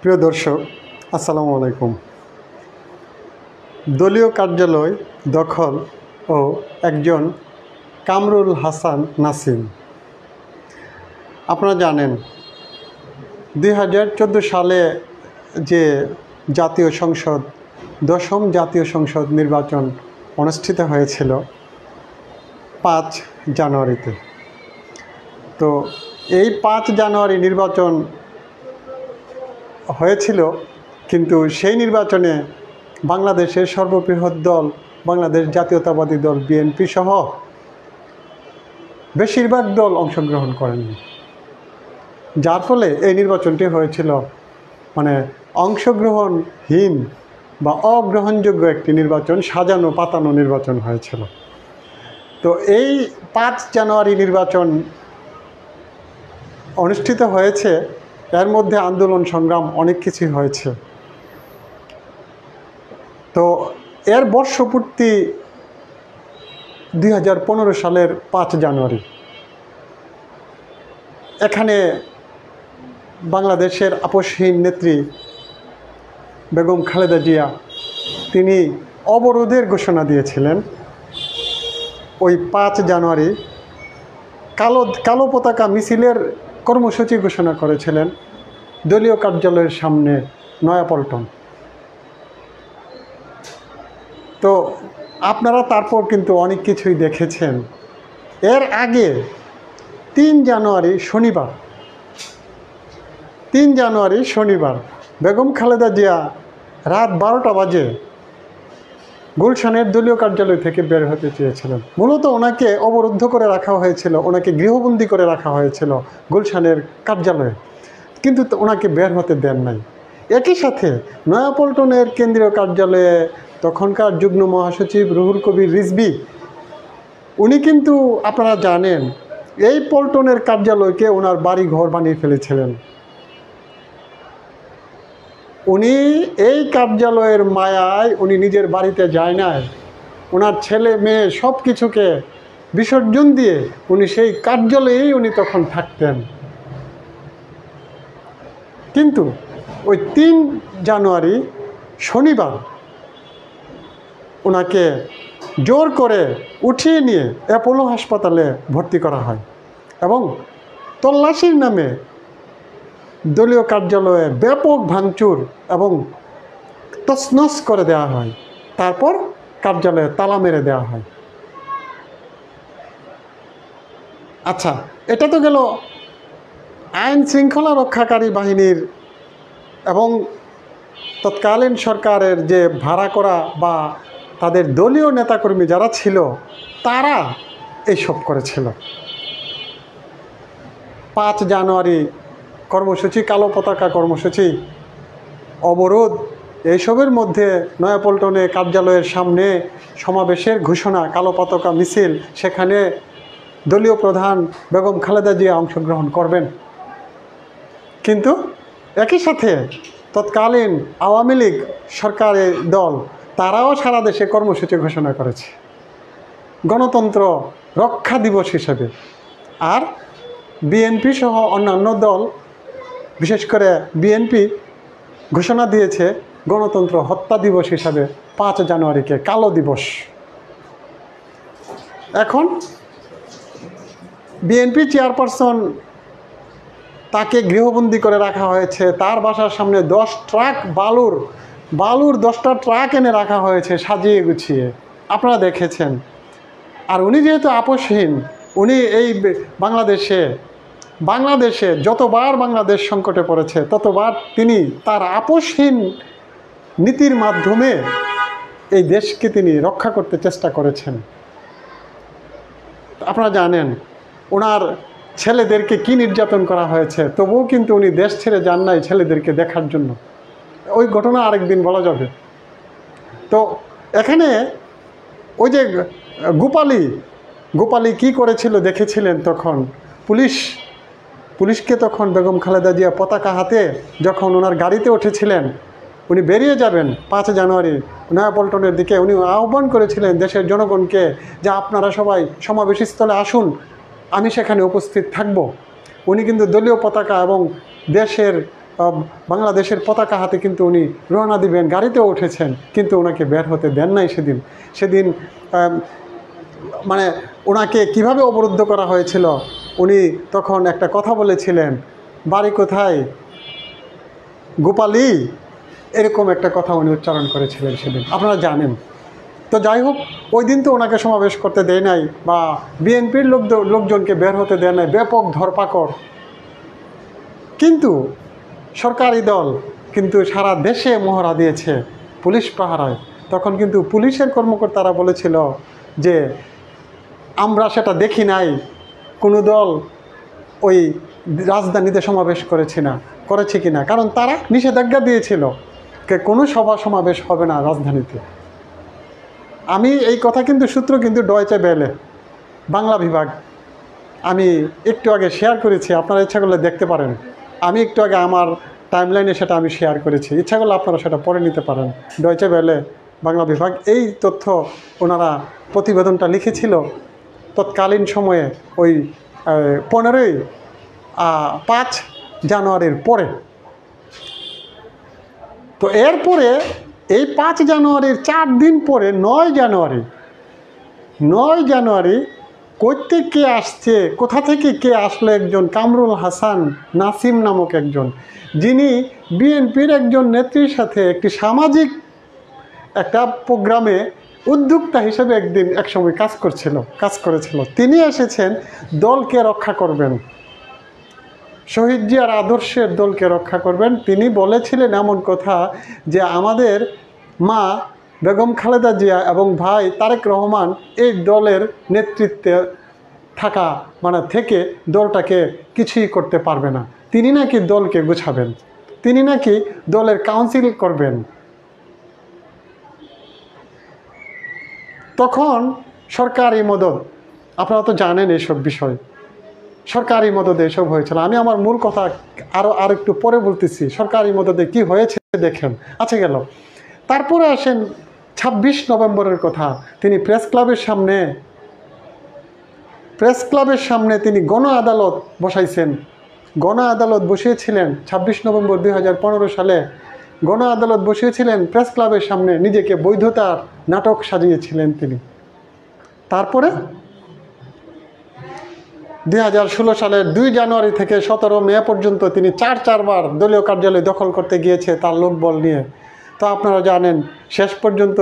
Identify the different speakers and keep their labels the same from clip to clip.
Speaker 1: প্রিয় দর্শক, আসসালামু আলাইকুম। দলীয় কার্যালয় দখল ও একজন কামরুল হাসান নাসিম। আপনারা জানেন 2014 সালে যে জাতীয় সংসদ দশম জাতীয় সংসদ নির্বাচন অনুষ্ঠিত হয়েছিল 5 জানুয়ারিতে। তো এই 5 জানুয়ারি নির্বাচন হয়েছিল, কিন্তু সেই নির্বাচনে বাংলাদেশের সর্ববৃহৎ দল বাংলাদেশ জাতীয়তাবাদী দল বিএনপি সহ বেশিরভাগ দল অংশগ্রহণ করেননি, যার ফলে এই নির্বাচনটি হয়েছিল অংশগ্রহণহীন বা অগ্রহণযোগ্য একটি নির্বাচন, সাজানো পাতানো নির্বাচন হয়েছিল। তো এই 5 জানুয়ারি নির্বাচন অনুষ্ঠিত হয়েছে, এর মধ্যে আন্দোলন সংগ্রাম অনেক কিছুই হয়েছে। তো এর বর্ষপূর্তি 2015 সালের 5 জানুয়ারি। এখানে বাংলাদেশের আপসহীন নেত্রী বেগম খালেদা জিয়া তিনি অবরোধের ঘোষণা দিয়েছিলেন। ওই 5 জানুয়ারি কালো পতাকা মিছিলের কর্মসূচি ঘোষণা করেছিলেন দলীয় কার্যালয়ের সামনে নয়াপল্টন। তো আপনারা তারপর কিন্তু অনেক কিছুই দেখেছেন। এর আগে 3 জানুয়ারি শনিবার বেগম খালেদা জিয়া রাত 12টা বাজে গুলশানের দলীয় কার্যালয় থেকে বের হতে চেয়েছিলেন। মূলত ওনাকে অবরুদ্ধ করে রাখা হয়েছিল, ওনাকে গৃহবন্দী করে রাখা হয়েছিল গুলশানের কার্যালয়ে, কিন্তু ওনাকে বের হতে দেন নাই। একই সাথে নয়াপল্টনের কেন্দ্রীয় কার্যালয়ে তখনকার যুগ্ম মহাসচিব রুহুল কবির রিজভী, উনি কিন্তু আপনারা জানেন এই পল্টনের কার্যালয়কে ওনার বাড়ি ঘর বানিয়ে ফেলেছিলেন। উনি এই কার্যালয়ের মায়ায় উনি নিজের বাড়িতে যায় নাই, ওনার ছেলে মেয়ে সব কিছুকে বিসর্জন দিয়ে উনি সেই কার্যালয়েই উনি তখন থাকতেন। কিন্তু ওই 3 জানুয়ারি শনিবার ওনাকে জোর করে উঠিয়ে নিয়ে অ্যাপোলো হাসপাতালে ভর্তি করা হয় এবং তল্লাশির নামে দলীয় কার্যালয়ে ব্যাপক ভাঙচুর এবং তছনছ করে দেওয়া হয়। তারপর কার্যালয়ে তালা মেরে দেওয়া হয়। আচ্ছা, এটা তো গেল আইন শৃঙ্খলা রক্ষাকারী বাহিনীর এবং তৎকালীন সরকারের যে ভাড়া করা বা তাদের দলীয় নেতাকর্মী যারা ছিল তারা এইসব করেছিল। 5 জানুয়ারি কর্মসূচি, কালো পতাকা কর্মসূচি, অবরোধ, এইসবের মধ্যে নয়াপল্টনে কার্যালয়ের সামনে সমাবেশের ঘোষণা, কালো পতাকা মিছিল, সেখানে দলীয় প্রধান বেগম খালেদা জিয়া অংশগ্রহণ করবেন। কিন্তু একই সাথে তৎকালীন আওয়ামী লীগ সরকারের দল তারাও সারা দেশে কর্মসূচি ঘোষণা করেছে গণতন্ত্র রক্ষা দিবস হিসেবে। আর বিএনপি সহ অন্যান্য দল, বিশেষ করে বিএনপি ঘোষণা দিয়েছে গণতন্ত্র হত্যা দিবস হিসাবে 5 জানুয়ারিকে কালো দিবস। এখন বিএনপি চেয়ারপারসন তাকে গৃহবন্দী করে রাখা হয়েছে, তার বাসার সামনে 10 ট্রাক বালুর 10টা ট্রাক এনে রাখা হয়েছে সাজিয়ে গুছিয়ে, আপনারা দেখেছেন। আর উনি যেহেতু আপসহীন, উনি এই বাংলাদেশে যতবার বাংলাদেশ সংকটে পড়েছে ততবার তিনি তার আপসহীন নীতির মাধ্যমে এই দেশকে তিনি রক্ষা করতে চেষ্টা করেছেন। আপনারা জানেন ওনার ছেলেদেরকে কি নির্যাতন করা হয়েছে, তবুও কিন্তু উনি দেশ ছেড়ে যান নাই ছেলেদেরকে দেখার জন্য। ওই ঘটনা আরেকদিন বলা যাবে। তো এখানে ওই যে গোপালী কি করেছিল দেখেছিলেন। তখন পুলিশকে তখন বেগম খালেদা জিয়া পতাকা হাতে যখন ওনার গাড়িতে উঠেছিলেন, উনি বেরিয়ে যাবেন 5 জানুয়ারি নয়াপল্টনের দিকে, উনি আহ্বান করেছিলেন দেশের জনগণকে যে আপনারা সবাই সমাবেশস্থলে আসুন, আমি সেখানে উপস্থিত থাকব। উনি কিন্তু দলীয় পতাকা এবং দেশের বাংলাদেশের পতাকা হাতে কিন্তু উনি রওনা দিবেন, গাড়িতেও উঠেছেন, কিন্তু ওনাকে বের হতে দেন নাই সেদিন মানে ওনাকে কিভাবে অবরুদ্ধ করা হয়েছিল, উনি তখন একটা কথা বলেছিলেন, বাড়ি কোথায় গোপালী, এরকম একটা কথা উনি উচ্চারণ করেছিলেন সেদিন, আপনারা জানেন। তো যাই হোক, ওই দিন তো ওনাকে সমাবেশ করতে দেয় নাই বা বিএনপির লোকজনকে বের হতে দেয় নাই, ব্যাপক ধরপাকড়। কিন্তু সরকারি দল কিন্তু সারা দেশে মহড়া দিয়েছে পুলিশ পাহারায়। তখন কিন্তু পুলিশের কর্মকর্তারা বলেছিল যে আমরা সেটা দেখি নাই, কোনো দল ওই রাজধানীতে সমাবেশ করেছে কিনা, কারণ তারা নিষেধাজ্ঞা দিয়েছিল যে কোনো সমাবেশ হবে না রাজধানীতে। আমি এই কথা কিন্তু সূত্র কিন্তু ডয়েচে বেলে বাংলা বিভাগ, আমি একটু আগে শেয়ার করেছি, আপনারা ইচ্ছা করলে দেখতে পারেন। আমি একটু আগে আমার টাইমলাইনে সেটা আমি শেয়ার করেছি, ইচ্ছা করলে আপনারা সেটা পড়ে নিতে পারেন। ডয়েচে বেলে বাংলা বিভাগ এই তথ্য ওনারা প্রতিবেদনটা লিখেছিল তৎকালীন সময়ে, ওই 5 জানুয়ারির পরে। তো এরপরে এই 5 জানুয়ারির 4 দিন পরে 9 জানুয়ারি কে আসছে, কোথা থেকে কে আসলো, একজন কামরুল হাসান নাসিম নামক একজন, যিনি বিএনপির একজন নেত্রীর সাথে একটি সামাজিক একটা প্রোগ্রামে উদ্যোক্তা হিসেবে একসময় কাজ করেছিল। তিনি এসেছেন দলকে রক্ষা করবেন, শহীদ জিয়ার আদর্শের দলকে রক্ষা করবেন। তিনি বলেছিলেন এমন কথা যে আমাদের মা বেগম খালেদা জিয়া এবং ভাই তারেক রহমান এই দলের নেতৃত্বে থেকে দলটাকে কিছুই করতে পারবে না। তিনি নাকি দলকে গুছাবেন, তিনি নাকি দলের কাউন্সিল করবেন। তখন সরকারি মদদ, আপনারা তো জানেন এইসব বিষয়, সরকারি মদদে এসব হয়েছিল। আমি আমার মূল কথা আর একটু পরে বলতেছি, সরকারি মদদে কি হয়েছে দেখেন। আচ্ছা গেল, তারপরে আসেন 26 নভেম্বরের কথা। তিনি প্রেস ক্লাবের সামনে তিনি গণ আদালত বসিয়েছিলেন 26 নভেম্বর 2015 সালে গণ আদালত বসিয়েছিলেন প্রেস ক্লাবের সামনে, নিজেকে বৈধতার নাটক সাজিয়েছিলেন তিনি। তারপরে 2016 সালের 2 জানুয়ারি থেকে 17 মে পর্যন্ত তিনি চারবার দলীয় কার্যালয় দখল করতে গিয়েছে তার লোকবল নিয়ে। তো আপনারা জানেন শেষ পর্যন্ত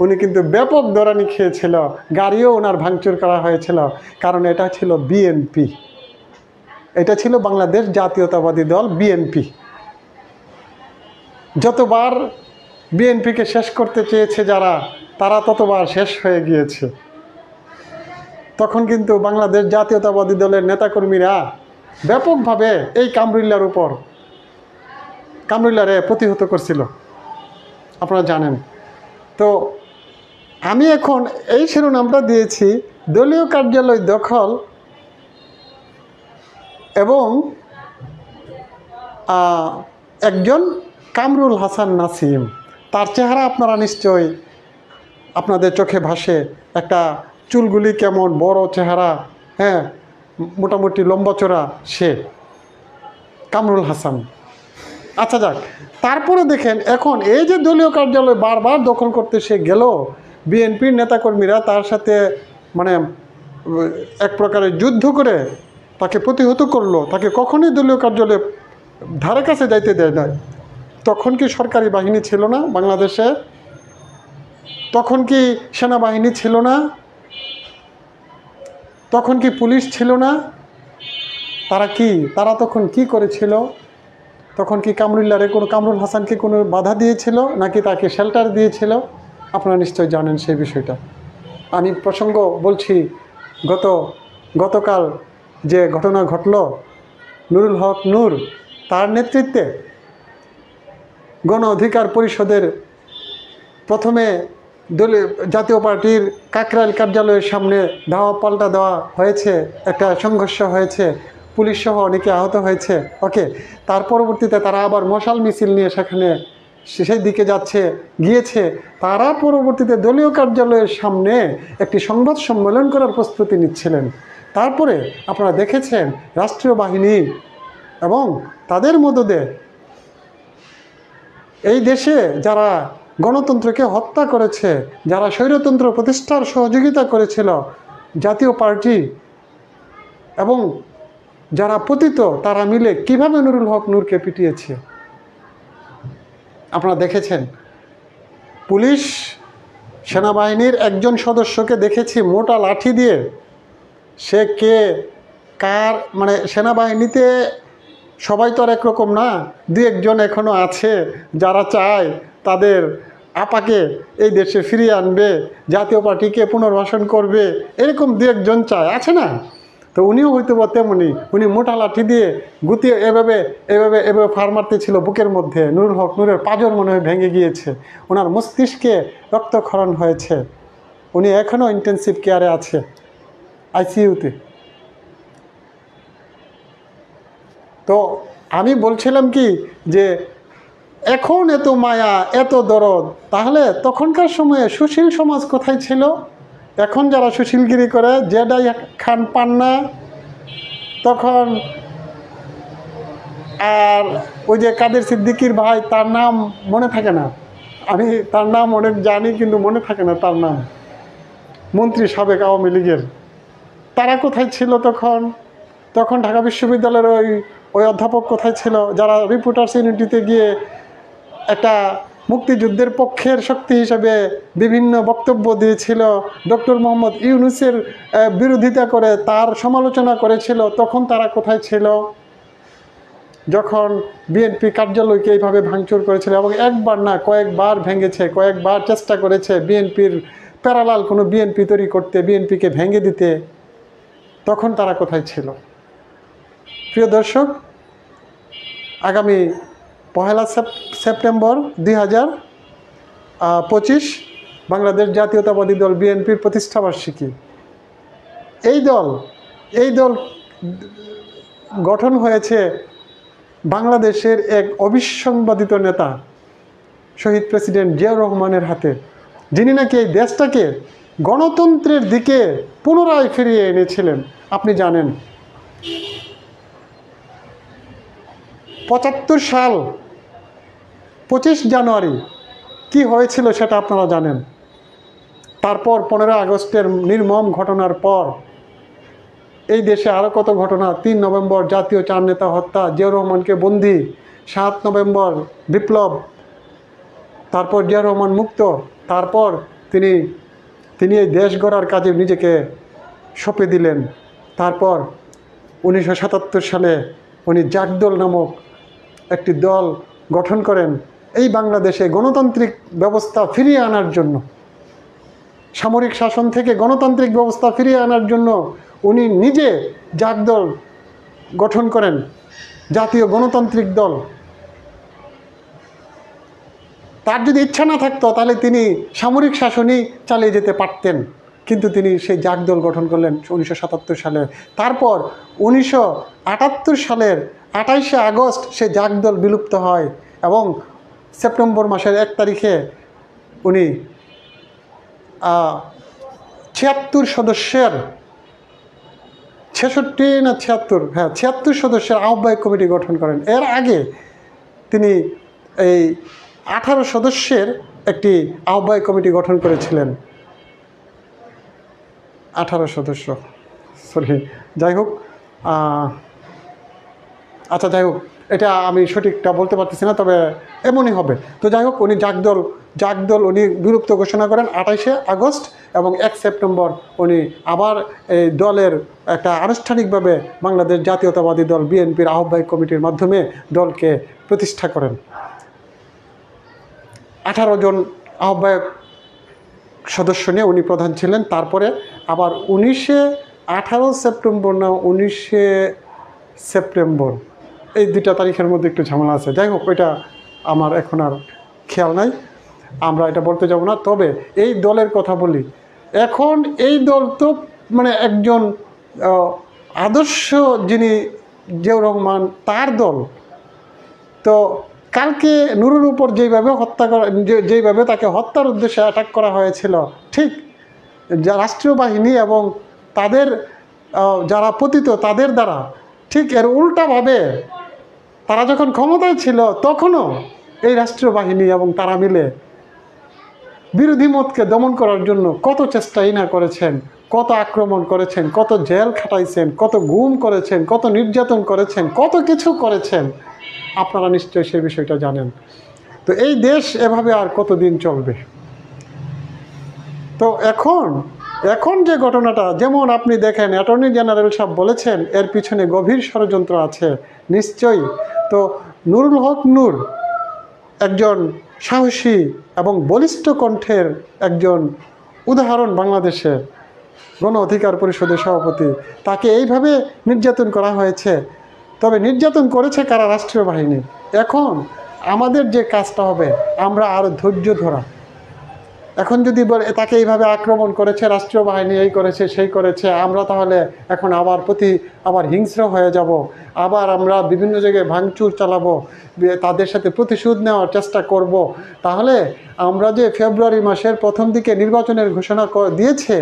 Speaker 1: উনি কিন্তু ব্যাপক দরানি খেয়েছিল, গাড়িও ওনার ভাঙচুর করা হয়েছিল, কারণ এটা ছিল বিএনপি, এটা ছিল বাংলাদেশ জাতীয়তাবাদী দল বিএনপি। যতবার বিএনপিকে শেষ করতে চেয়েছে তারা ততবার শেষ হয়ে গিয়েছে। তখন কিন্তু বাংলাদেশ জাতীয়তাবাদী দলের নেতাকর্মীরা ব্যাপকভাবে এই কামরুল্লাহরে প্রতিহত করছিল, আপনারা জানেন। তো আমি এখন এই শিরোনামটা দিয়েছি দলীয় কার্যালয় দখল এবং একজন কামরুল হাসান নাসিম, তার চেহারা আপনারা নিশ্চয়ই আপনাদের চোখে ভাসে, একটা চুলগুলি কেমন বড় চেহারা, হ্যাঁ, মোটামুটি লম্বা চড়া, সে কামরুল হাসান। আচ্ছা যাক, তারপরে দেখেন এখন এই যে দলীয় কার্যালয় বারবার দখল করতে সে গেল, বিএনপির নেতাকর্মীরা তার সাথে এক প্রকারের যুদ্ধ করে তাকে প্রতিহত করলো, তাকে কখনোই দলীয় কার্যালয়ে ধারে কাছে যাইতে দেয় নাই। তখন কি সরকারি বাহিনী ছিল না বাংলাদেশে? তখন কি সেনাবাহিনী ছিল না? তখন কি পুলিশ ছিল না? তারা তখন কি করেছিল? তখন কি কামরুল হাসানকে কোনো বাধা দিয়েছিল নাকি তাকে শেল্টার দিয়েছিল? আপনারা নিশ্চয়ই জানেন সেই বিষয়টা। আমি প্রসঙ্গ বলছি, গতকাল যে ঘটনা ঘটল, নুরুল হক নূর তার নেতৃত্বে গণ অধিকার পরিষদের প্রথমে জাতীয় পার্টির কাকরাইল কার্যালয়ের সামনে ধাওয়া পাল্টা দেওয়া হয়েছে, একটা সংঘর্ষ হয়েছে, পুলিশ সহ অনেকে আহত হয়েছে। ওকে, তার পরবর্তীতে তারা আবার মশাল মিছিল নিয়ে সেই দিকে গিয়েছে। তারা পরবর্তীতে দলীয় কার্যালয়ের সামনে একটি সংবাদ সম্মেলন করার প্রস্তুতি নিচ্ছিলেন। তারপরে আপনারা দেখেছেন রাষ্ট্রীয় বাহিনী এবং তাদের মদদে এই দেশে যারা গণতন্ত্রকে হত্যা করেছে, যারা স্বৈরতন্ত্র প্রতিষ্ঠার সহযোগিতা করেছিল, জাতীয় পার্টি এবং যারা পতিত তারা মিলে কিভাবে নুরুল হক নূরকে পিটিয়েছে আপনারা দেখেছেন। পুলিশ সেনাবাহিনীর একজন সদস্যকে দেখেছি মোটা লাঠি দিয়ে, সে কে কার মানে সেনাবাহিনীতে সবাই তো আর একরকম না, দু একজন এখনও আছে যারা চায় তাদের আপাকে এই দেশে ফিরিয়ে আনবে, জাতীয় পার্টিকে পুনর্বাসন করবে, এরকম দু একজন চায়, আছে না? তো উনিও হয়তো বা তেমনি, উনি মোটা লাঠি দিয়ে গুতিয়ে এভাবে এভাবে এভাবে ফার মারতেছিল বুকের মধ্যে। নুরুল হক নূরের পাঁজর মনে হয় ভেঙে গিয়েছে, ওনার মস্তিষ্কে রক্তক্ষরণ হয়েছে, উনি এখনও ইন্টেনসিভ কেয়ারে আছে, আইসিইউতে। তো আমি বলছিলাম কি যে এখন এত মায়া এত দরদ, তাহলে তখনকার সময়ে সুশীল সমাজ কোথায় ছিল? এখন যারা সুশীলগিরি করে, জেডাই খান পান্না তখন, আর ওই যে কাদের সিদ্দিকির ভাই, তার নাম মনে থাকে না, আমি তার নাম অনেক জানি কিন্তু মনে থাকে না তার নাম, মন্ত্রী সাবেক আওয়ামী লীগের, তারা কোথায় ছিল তখন? তখন ঢাকা বিশ্ববিদ্যালয়ের ওই অধ্যাপক কোথায় ছিল যারা রিপোর্টার্স ইউনিটিতে গিয়ে একটা মুক্তিযুদ্ধের পক্ষের শক্তি হিসেবে বিভিন্ন বক্তব্য দিয়েছিল, ডক্টর মোহাম্মদ ইউনূসের বিরোধিতা করে তার সমালোচনা করেছিল, তখন তারা কোথায় ছিল? যখন বিএনপি কার্যালয়কে এইভাবে ভাঙচুর করেছিল এবং একবার না কয়েকবার ভেঙেছে, কয়েকবার চেষ্টা করেছে বিএনপির প্যারালাল কোনো বিএনপি তৈরি করতে, বিএনপিকে ভেঙে দিতে, তখন তারা কোথায় ছিল? প্রিয় দর্শক, আগামী 1 সেপ্টেম্বর 2025 বাংলাদেশ জাতীয়তাবাদী দল বিএনপির প্রতিষ্ঠাবার্ষিকী। এই দল গঠন হয়েছে বাংলাদেশের এক অবিসংবাদিত নেতা শহীদ প্রেসিডেন্ট জিয়াউর রহমানের হাতে, যিনি নাকি এই দেশটাকে গণতন্ত্রের দিকে পুনরায় ফিরিয়ে এনেছিলেন। আপনি জানেন 75 সাল 25 জানুয়ারি কি হয়েছিল সেটা আপনারা জানেন। তারপর 15 আগস্টের নির্মম ঘটনার পর এই দেশে আরও কত ঘটনা। 3 নভেম্বর জাতীয় 4 নেতা হত্যা, জিয়াউর রহমানকে বন্দি, 7 নভেম্বর বিপ্লব, তারপর জিয়াউর রহমান মুক্ত, তারপর তিনি এই দেশ গড়ার কাজে নিজেকে সঁপে দিলেন। তারপর 1977 সালে উনি জাগদল নামক একটি দল গঠন করেন এই বাংলাদেশে গণতান্ত্রিক ব্যবস্থা ফিরিয়ে আনার জন্য, সামরিক শাসন থেকে গণতান্ত্রিক ব্যবস্থা ফিরিয়ে আনার জন্য উনি নিজে জাগদল গঠন করেন, জাতীয় গণতান্ত্রিক দল। তার যদি ইচ্ছা না থাকতো তাহলে তিনি সামরিক শাসনই চালিয়ে যেতে পারতেন, কিন্তু তিনি সেই জাগদল গঠন করলেন 1977 সালে। তারপর 1978 সালের 28শে আগস্ট সে জাগদল বিলুপ্ত হয় এবং সেপ্টেম্বর মাসের 1 তারিখে উনি 76 সদস্যের 66 না 76 হ্যাঁ 76 সদস্যের আহ্বায়ক কমিটি গঠন করেন। এর আগে তিনি এই 18 সদস্যের একটি আহ্বায়ক কমিটি গঠন করেছিলেন। 18 সদস্য, সরি, যাই হোক, আচ্ছা যাই হোক, এটা আমি সঠিকটা বলতে পারতেছি না, তবে এমনই হবে। তো যাই হোক, উনি জাগদল উনি বিলুপ্ত ঘোষণা করেন 28শে আগস্ট এবং 1 সেপ্টেম্বর উনি আবার এই দলের একটা আনুষ্ঠানিকভাবে বাংলাদেশ জাতীয়তাবাদী দল বিএনপির আহ্বায়ক কমিটির মাধ্যমে দলকে প্রতিষ্ঠা করেন। 18 জন আহ্বায়ক সদস্য নিয়ে উনি প্রধান ছিলেন। তারপরে আবার 18 সেপ্টেম্বর না 19 সেপ্টেম্বর, এই 2টা তারিখের মধ্যে একটু ঝামেলা আছে। যাই হোক, ওইটা আমার এখন আর খেয়াল নাই, আমরা এটা বলতে যাব না। তবে এই দলের কথা বলি, এখন এই দল তো মানে একজন আদর্শ যিনি জিয়াউর রহমান, তার দল। তো কালকে নুরুর উপর যেইভাবে তাকে হত্যার উদ্দেশ্যে অ্যাটাক করা হয়েছিল, ঠিক রাষ্ট্রীয় বাহিনী এবং তাদের যারা পতিত তাদের দ্বারা, ঠিক এর উল্টাভাবে তারা যখন ক্ষমতায় ছিল তখনও এই রাষ্ট্রীয় বাহিনী এবং তারা মিলে বিরোধী মতকে দমন করার জন্য কত চেষ্টাই না করেছেন, কত আক্রমণ করেছেন, কত জেল খাটাইছেন, কত গুম করেছেন, কত নির্যাতন করেছেন, কত কিছু করেছেন। আপনারা নিশ্চয়ই সেই বিষয়টা জানেন। তো এই দেশ এভাবে আর কতদিন চলবে? তো এখন যে ঘটনাটা, যেমন আপনি দেখেন অ্যাটর্নি জেনারেল সাহেব বলেছেন এর পিছনে গভীর ষড়যন্ত্র আছে নিশ্চয়ই। তো নুরুল হক নূর একজন সাহসী এবং বলিষ্ঠ কণ্ঠের একজন উদাহরণ, বাংলাদেশের গণ অধিকার পরিষদের সভাপতি, তাকে এইভাবে নির্যাতন করা হয়েছে। তবে নির্যাতন করেছে কারা? রাষ্ট্রীয় বাহিনী। এখন আমাদের যে কাজটা হবে, আমরা আরও ধৈর্য ধরা। এখন যদি বলে তাকে এইভাবে আক্রমণ করেছে রাষ্ট্রীয় বাহিনী, এই করেছে সেই করেছে, আমরা তাহলে এখন আবার হিংস্র হয়ে যাব, আবার আমরা বিভিন্ন জায়গায় ভাঙচুর চালাবো, তাদের সাথে প্রতিশোধ নেওয়ার চেষ্টা করব, তাহলে আমরা যে ফেব্রুয়ারি মাসের প্রথম দিকে নির্বাচনের ঘোষণা দিয়েছে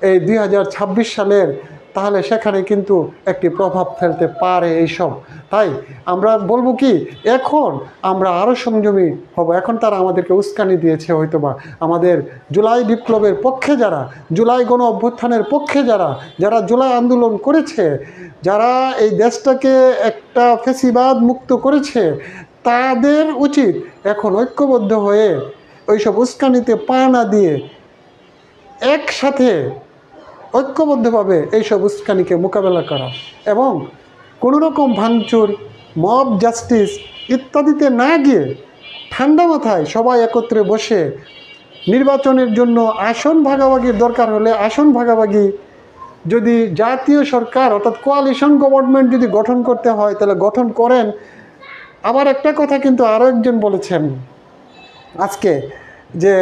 Speaker 1: এই 2026 সালের, তাহলে সেখানে কিন্তু একটি প্রভাব ফেলতে পারে এইসব। তাই আমরা বলবো কি, এখন আমরা আরও সংযমী হব। এখন তারা আমাদেরকে উস্কানি দিয়েছে হয়তোবা, আমাদের জুলাই বিপ্লবের পক্ষে যারা, জুলাই গণ অভ্যুত্থানের পক্ষে যারা জুলাই আন্দোলন করেছে, যারা এই দেশটাকে একটা ফ্যাসিবাদ মুক্ত করেছে, তাদের উচিত এখন ঐক্যবদ্ধ হয়ে ওইসব উস্কানিতে পা না দিয়ে একসাথে ঐক্যবদ্ধভাবে এইসব উস্কানিকে মোকাবেলা করা এবং কোনোরকম ভাঙচুর, মব জাস্টিস ইত্যাদিতে না গিয়ে ঠান্ডা মাথায় সবাই একত্রে বসে নির্বাচনের জন্য আসন ভাগাভাগির দরকার হলে আসন ভাগাভাগি, যদি জাতীয় সরকার অর্থাৎ কোয়ালিশন গভর্নমেন্ট যদি গঠন করতে হয় তাহলে গঠন করেন। আবার একটা কথা কিন্তু আরও একজন বলেছেন আজকে, যে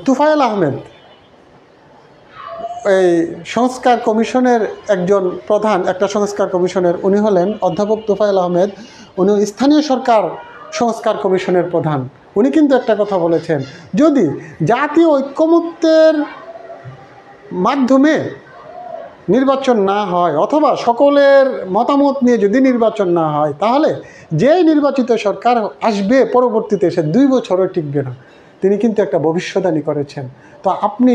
Speaker 1: তুফায়েল আহমেদ এই সংস্কার কমিশনের একজন প্রধান, একটা সংস্কার কমিশনের, উনি হলেন অধ্যাপক তুফায়েল আহমেদ। উনি স্থানীয় সরকার সংস্কার কমিশনের প্রধান। উনি কিন্তু একটা কথা বলেছেন, যদি জাতীয় ঐক্যমত্যের মাধ্যমে নির্বাচন না হয় অথবা সকলের মতামত নিয়ে যদি নির্বাচন না হয়, তাহলে যেই নির্বাচিত সরকার আসবে পরবর্তীতে সে 2 বছরও টিকবে না। তিনি কিন্তু একটা ভবিষ্যদ্বাণী করেছেন। তো আপনি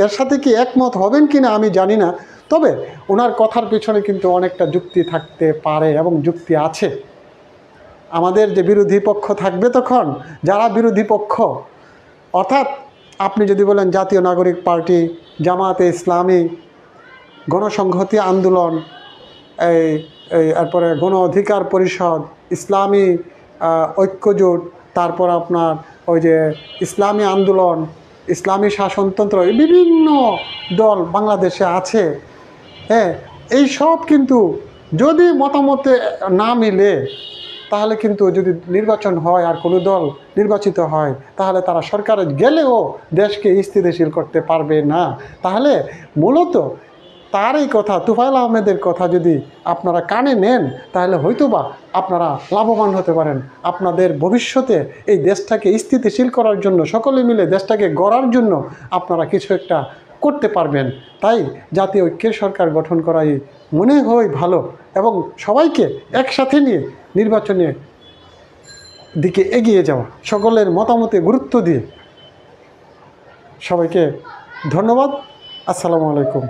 Speaker 1: এর সাথে কি একমত হবেন কি না আমি জানি না, তবে ওনার কথার পিছনে কিন্তু অনেকটা যুক্তি থাকতে পারে এবং যুক্তি আছে। আমাদের যে বিরোধী পক্ষ থাকবে, তখন যারা বিরোধী পক্ষ, অর্থাৎ আপনি যদি বলেন জাতীয় নাগরিক পার্টি, জামায়াতে ইসলামী, গণসংহতি আন্দোলন, এরপরে গণ অধিকার পরিষদ, ইসলামী ঐক্যজোট, তারপর আপনার ওই যে ইসলামী আন্দোলন, ইসলামী শাসনতন্ত্র, বিভিন্ন দল বাংলাদেশে আছে। হ্যাঁ, এই সব কিন্তু যদি মতামতে না মিলে, তাহলে কিন্তু যদি নির্বাচন হয় আর কোনো দল নির্বাচিত হয়, তাহলে তারা সরকারে গেলেও দেশকে স্থিতিশীল করতে পারবে না। তাহলে মূলত তার এই কথা, তুফায়েল আহমেদের কথা যদি আপনারা কানে নেন, তাহলে হয়তোবা আপনারা লাভবান হতে পারেন। আপনাদের ভবিষ্যতে এই দেশটাকে স্থিতিশীল করার জন্য, সকলে মিলে দেশটাকে গড়ার জন্য আপনারা কিছু একটা করতে পারবেন। তাই জাতীয় ঐক্যের সরকার গঠন করাই মনে হয় ভালো, এবং সবাইকে একসাথে নিয়ে নির্বাচনের দিকে এগিয়ে যাওয়া, সকলের মতামতে গুরুত্ব দিয়ে। সবাইকে ধন্যবাদ। আসসালামু আলাইকুম।